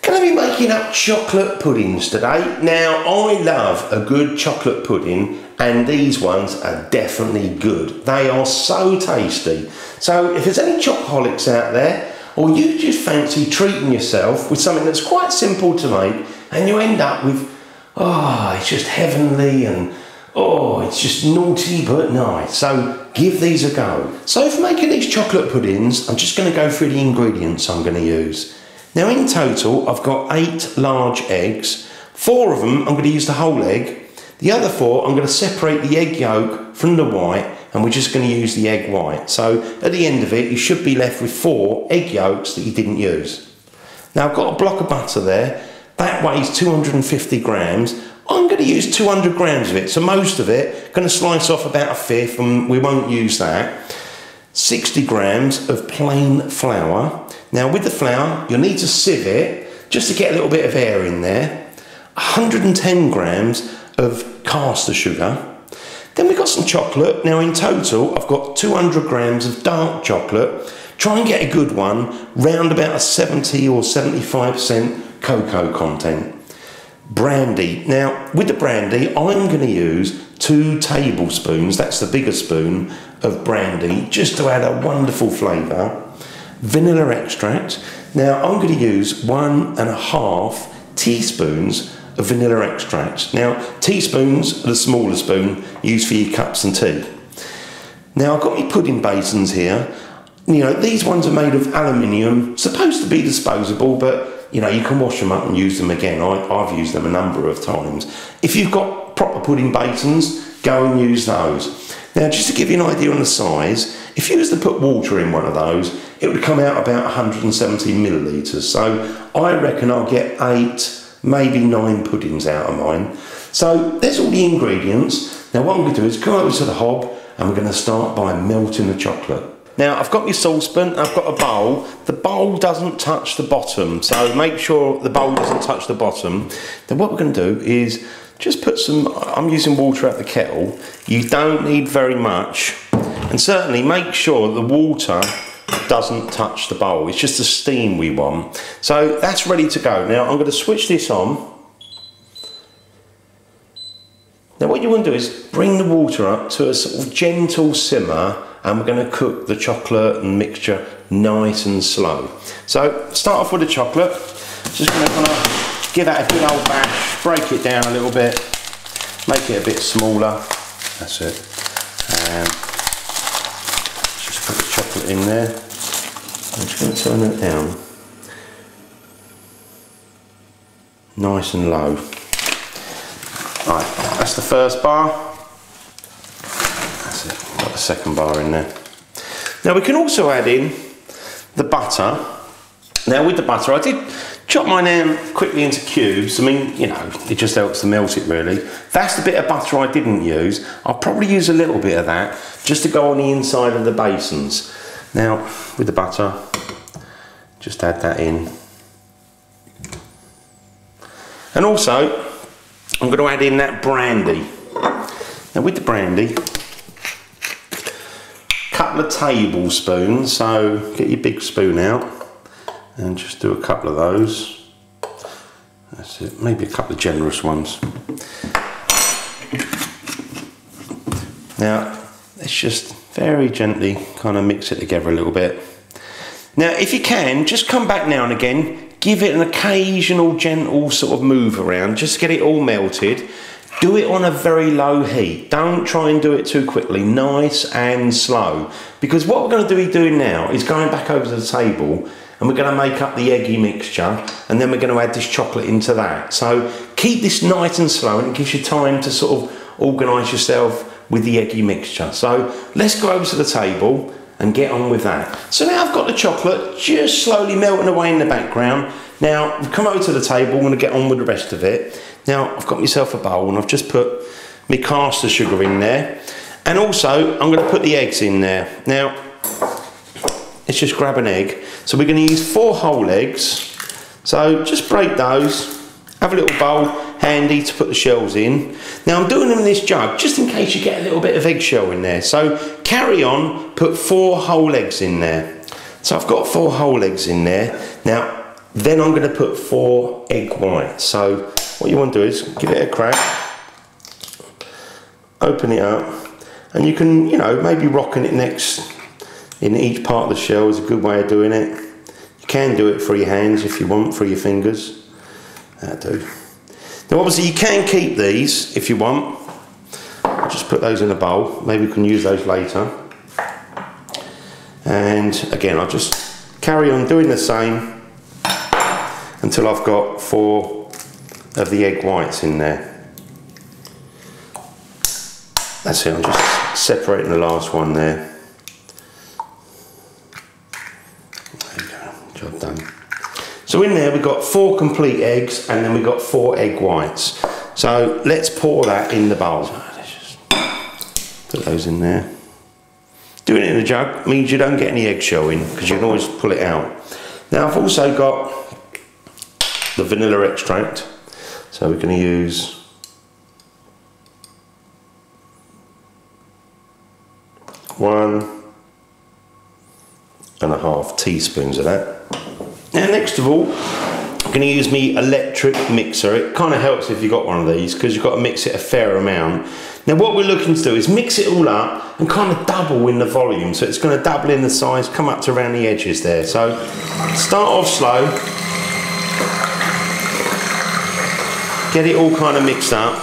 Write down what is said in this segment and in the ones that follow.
Gonna be making up chocolate puddings today. Now, I love a good chocolate pudding, and these ones are definitely good. They are so tasty. So if there's any chocoholics out there, or you just fancy treating yourself with something that's quite simple to make, and you end up with, oh, it's just heavenly, and oh, it's just naughty but nice. So give these a go. So for making these chocolate puddings, I'm just gonna go through the ingredients I'm gonna use. Now in total, I've got 8 large eggs. 4 of them, I'm going to use the whole egg. The other 4, I'm going to separate the egg yolk from the white, and we're just going to use the egg white. So at the end of it, you should be left with 4 egg yolks that you didn't use. Now I've got a block of butter there. That weighs 250 grams. I'm going to use 200 grams of it. So most of it, going to slice off about 1/5, and we won't use that. 60 grams of plain flour. Now with the flour, you'll need to sieve it just to get a little bit of air in there. 110 grams of caster sugar. Then we've got some chocolate. Now in total, I've got 200 grams of dark chocolate. Try and get a good one, round about a 70 or 75% cocoa content. Brandy. Now with the brandy, I'm going to use 2 tablespoons, that's the bigger spoon, of brandy, just to add a wonderful flavour. Vanilla extract. Now I'm going to use 1.5 teaspoons of vanilla extract. Now teaspoons are the smaller spoon used for your cups and tea. Now I've got my pudding basins here. You know, these ones are made of aluminium, supposed to be disposable, but you know, you can wash them up and use them again. I've used them a number of times. If you've got proper pudding basins, go and use those. Now, just to give you an idea on the size, if you was to put water in one of those, it would come out about 170 millilitres. So I reckon I'll get 8, maybe 9 puddings out of mine. So there's all the ingredients. Now what I'm going to do is go over to the hob, and we're going to start by melting the chocolate. Now I've got my saucepan, I've got a bowl. The bowl doesn't touch the bottom, so make sure the bowl doesn't touch the bottom. Then what we're going to do is just put some, I'm using water at the kettle. You don't need very much, and certainly make sure the water doesn't touch the bowl. It's just the steam we want. So that's ready to go. Now I'm going to switch this on. Now what you want to do is bring the water up to a sort of gentle simmer, and we're going to cook the chocolate and mixture nice and slow. So start off with the chocolate. Just going to kind of give that a good old bash, break it down a little bit, make it a bit smaller. That's it. And just put the chocolate in there. I'm just going to turn it down. Nice and low. Right, that's the first bar. That's it, got the second bar in there. Now we can also add in the butter. Now with the butter, I did chop mine down quickly into cubes. I mean, you know, it just helps to melt it really. That's the bit of butter I didn't use. I'll probably use a little bit of that just to go on the inside of the basins. Now, with the butter, just add that in. And also, I'm going to add in that brandy. Now with the brandy, a couple of tablespoons, so get your big spoon out and just do a couple of those. That's it, maybe a couple of generous ones. Now, let's just very gently kind of mix it together a little bit. Now, if you can, just come back now and again, give it an occasional gentle sort of move around, just to get it all melted. Do it on a very low heat. Don't try and do it too quickly, nice and slow. Because what we're going to be doing now is going back over to the table, and we're going to make up the eggy mixture, and then we're going to add this chocolate into that. So keep this nice and slow, and it gives you time to sort of organise yourself with the eggy mixture. So let's go over to the table and get on with that. So now I've got the chocolate just slowly melting away in the background. Now I've come over to the table, I'm going to get on with the rest of it. Now I've got myself a bowl, and I've just put my caster sugar in there, and also I'm going to put the eggs in there. Now let's just grab an egg. So we're going to use 4 whole eggs. So just break those, have a little bowl handy to put the shells in. Now I'm doing them in this jug just in case you get a little bit of eggshell in there. So carry on, put 4 whole eggs in there. So I've got 4 whole eggs in there. Now Then I'm going to put 4 egg whites. So what you want to do is give it a crack, open it up, and you can, you know, maybe rocking it next in each part of the shell is a good way of doing it. You can do it through your hands if you want, through your fingers. That'll do. Now obviously you can keep these if you want. I'll just put those in a bowl. Maybe we can use those later. And again, I'll just carry on doing the same until I've got 4 of the egg whites in there. That's it, I'm just separating the last one there. There you go, job done. So in there we've got 4 complete eggs and then we've got 4 egg whites. So let's pour that in the bowl. So let's just put those in there. Doing it in a jug means you don't get any eggshell in because you can always pull it out. Now I've also got the vanilla extract, so we're going to use 1.5 teaspoons of that. Now next of all, I'm going to use my electric mixer. It kind of helps if you've got one of these because you've got to mix it a fair amount. Now what we're looking to do is mix it all up and kind of double in the volume. So it's going to double in the size, come up to around the edges there. So start off slow. Get it all kind of mixed up.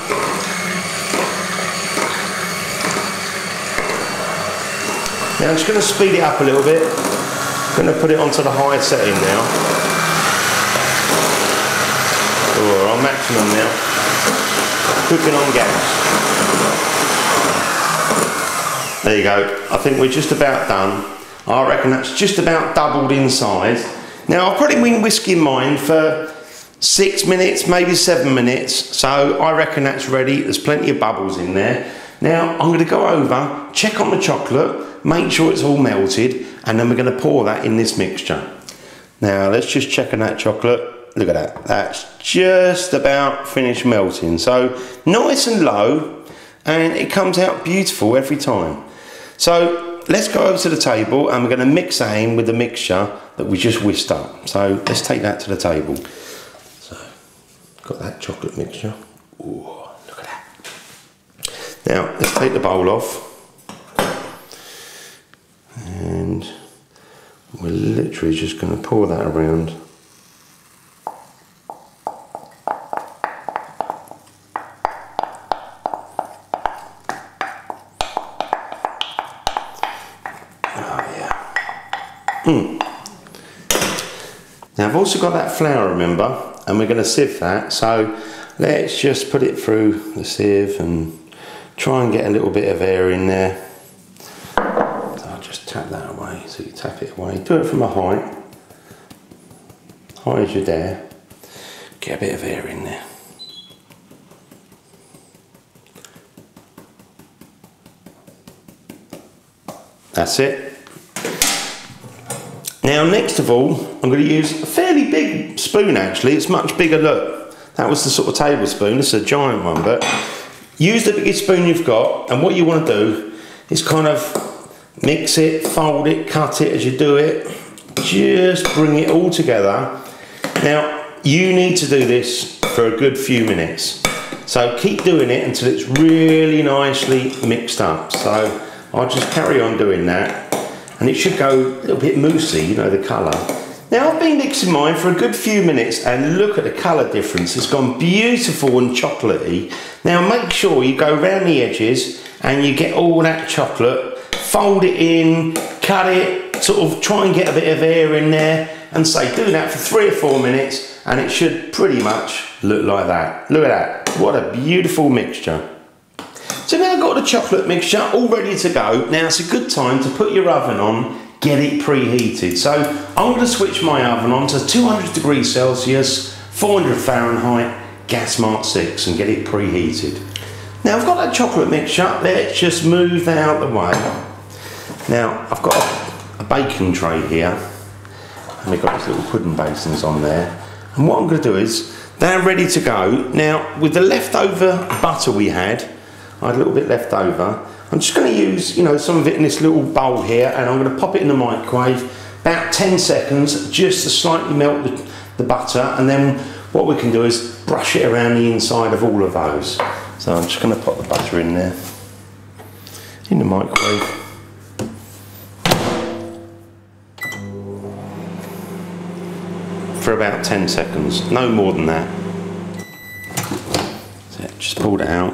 Now I'm just going to speed it up a little bit. I'm going to put it onto the high setting now. Or on maximum now. Cooking on gas. There you go. I think we're just about done. I reckon that's just about doubled in size. Now I've probably been whisking mine for 6 minutes, maybe 7 minutes. So I reckon that's ready. There's plenty of bubbles in there. Now I'm going to go over, check on the chocolate, make sure it's all melted, and then we're going to pour that in this mixture. Now let's just check on that chocolate. Look at that. That's just about finished melting. So nice and low, and it comes out beautiful every time. So let's go over to the table and we're going to mix that in with the mixture that we just whisked up. So let's take that to the table. So got that chocolate mixture. Ooh, look at that. Now let's take the bowl off. And we're literally just going to pour that around. Oh yeah. Now I've also got that flour, remember, and we're going to sieve that. So let's just put it through the sieve and try and get a little bit of air in there. Tap that away, so you tap it away. Do it from a height, high as you dare. Get a bit of air in there. That's it. Now next of all, I'm going to use a fairly big spoon actually. It's much bigger, look. That was the sort of tablespoon, this is a giant one, but use the biggest spoon you've got, and what you want to do is kind of mix it, fold it, cut it as you do it. Just bring it all together. Now, you need to do this for a good few minutes. So keep doing it until it's really nicely mixed up. So I'll just carry on doing that. And it should go a little bit moussey, you know, the colour. Now, I've been mixing mine for a good few minutes and look at the colour difference. It's gone beautiful and chocolatey. Now, make sure you go around the edges and you get all that chocolate. Fold it in, cut it, sort of try and get a bit of air in there, and say do that for 3 or 4 minutes and it should pretty much look like that. Look at that, what a beautiful mixture. So now I've got the chocolate mixture all ready to go. Now it's a good time to put your oven on, get it preheated. So I'm going to switch my oven on to 200 degrees Celsius, 400 Fahrenheit, gas mark 6, and get it preheated. Now I've got that chocolate mixture, let's just move that out of the way. Now I've got a baking tray here, and we've got these little pudding basins on there. And what I'm going to do is, they're ready to go. Now with the leftover butter we had, I had a little bit left over. I'm just going to use, you know, some of it in this little bowl here, and I'm going to pop it in the microwave about 10 seconds just to slightly melt the butter, and then what we can do is brush it around the inside of all of those. So I'm just going to put the butter in there, in the microwave. For about 10 seconds, no more than that. So just pulled it out,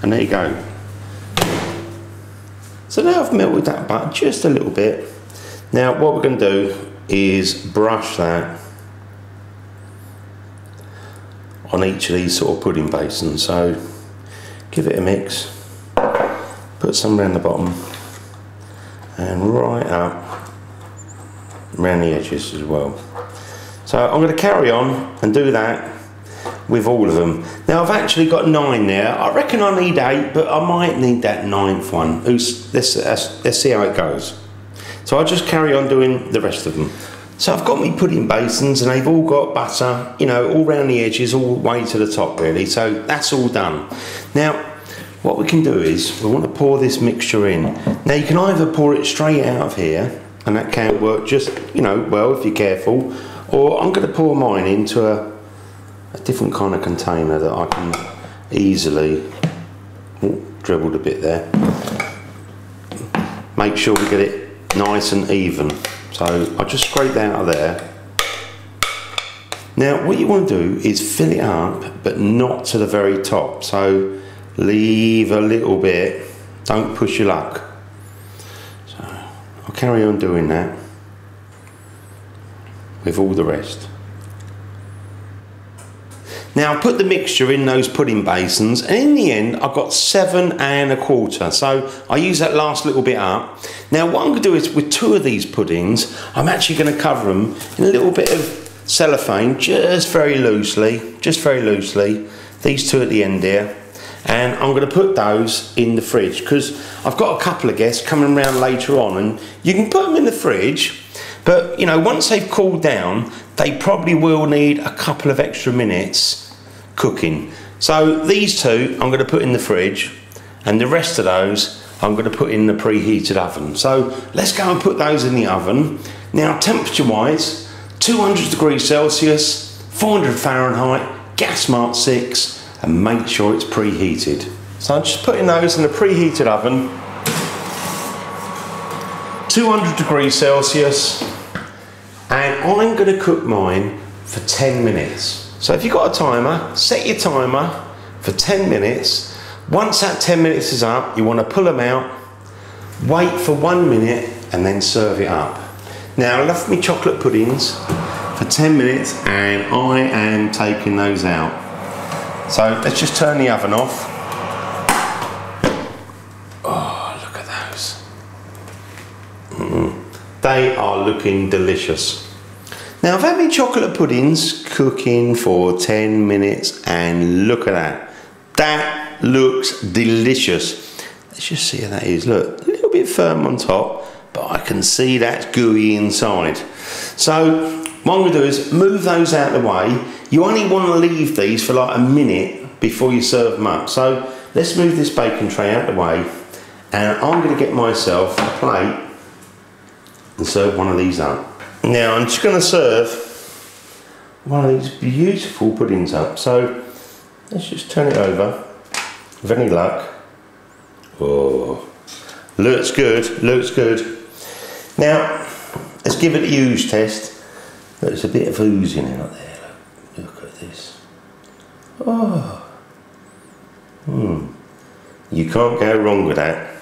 and there you go. So now I've melted that butter just a little bit. Now what we're going to do is brush that on each of these sort of pudding basins. So give it a mix, put some around the bottom and right up around the edges as well. So I'm going to carry on and do that with all of them. Now I've actually got 9 there. I reckon I need 8, but I might need that 9th one. Let's see how it goes. So I'll just carry on doing the rest of them. So I've got my pudding basins and they've all got butter, you know, all around the edges, all the way to the top really. So that's all done. Now, what we can do is, we want to pour this mixture in. Now you can either pour it straight out of here, and that can work just, you know, well if you're careful, or I'm going to pour mine into a different kind of container that I can easily, dribbled a bit there. Make sure we get it nice and even. So I'll just scrape that out of there. Now what you want to do is fill it up, but not to the very top. So leave a little bit, don't push your luck. So I'll carry on doing that with all the rest. Now I put the mixture in those pudding basins, and in the end I've got 7 1/4. So I use that last little bit up. Now what I'm going to do is, with 2 of these puddings, I'm actually going to cover them in a little bit of cellophane, just very loosely, these 2 at the end here. And I'm going to put those in the fridge, because I've got a couple of guests coming around later on, and you can put them in the fridge, but you know, once they've cooled down, they probably will need a couple of extra minutes cooking. So these 2 I'm going to put in the fridge, and the rest of those I'm going to put in the preheated oven. So let's go and put those in the oven. Now temperature wise, 200 degrees Celsius, 400 Fahrenheit, gas mark 6, and make sure it's preheated. So I'm just putting those in the preheated oven, 200 degrees Celsius, and I'm going to cook mine for 10 minutes. So if you've got a timer, set your timer for 10 minutes. Once that 10 minutes is up, you want to pull them out, wait for 1 minute, and then serve it up. Now I left my chocolate puddings for 10 minutes, and I am taking those out. So let's just turn the oven off. Oh, look at those. They are looking delicious. Now I've had my chocolate puddings cooking for 10 minutes, and look at that. That looks delicious. Let's just see how that is. Look, a little bit firm on top, but I can see that's gooey inside. So what I'm going to do is move those out of the way. You only want to leave these for like a minute before you serve them up. So let's move this baking tray out of the way, and I'm going to get myself a plate and serve one of these up. Now I'm just going to serve one of these beautiful puddings up. So let's just turn it over. With any luck. Oh, looks good, looks good. Now let's give it a ooze test. There's a bit of oozing out there. Look at this. Oh, you can't go wrong with that.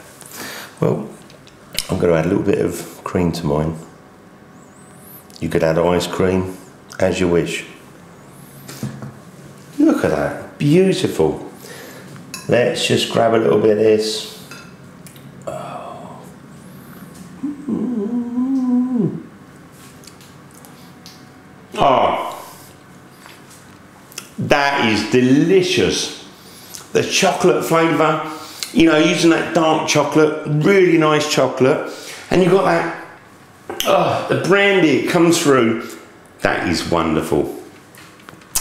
Well, I'm going to add a little bit of cream to mine. You could add ice cream as you wish. Look at that, beautiful. Let's just grab a little bit of this. Oh. Oh, that is delicious. The chocolate flavour, you know, using that dark chocolate, really nice chocolate, and you've got that, oh, the brandy it comes through. That is wonderful.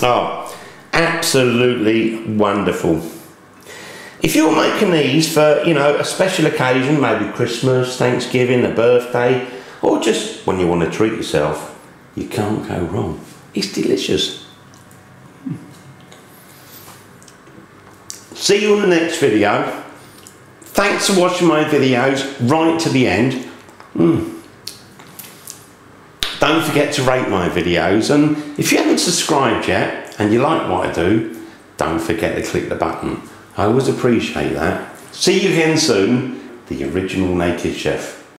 Oh, absolutely wonderful. If you're making these for, you know, a special occasion, maybe Christmas, Thanksgiving, a birthday, or just when you want to treat yourself, you can't go wrong. It's delicious. See you on the next video. Thanks for watching my videos right to the end. Don't forget to rate my videos, and if you haven't subscribed yet and you like what I do, don't forget to click the button. I always appreciate that. See you again soon, the original Naked Chef.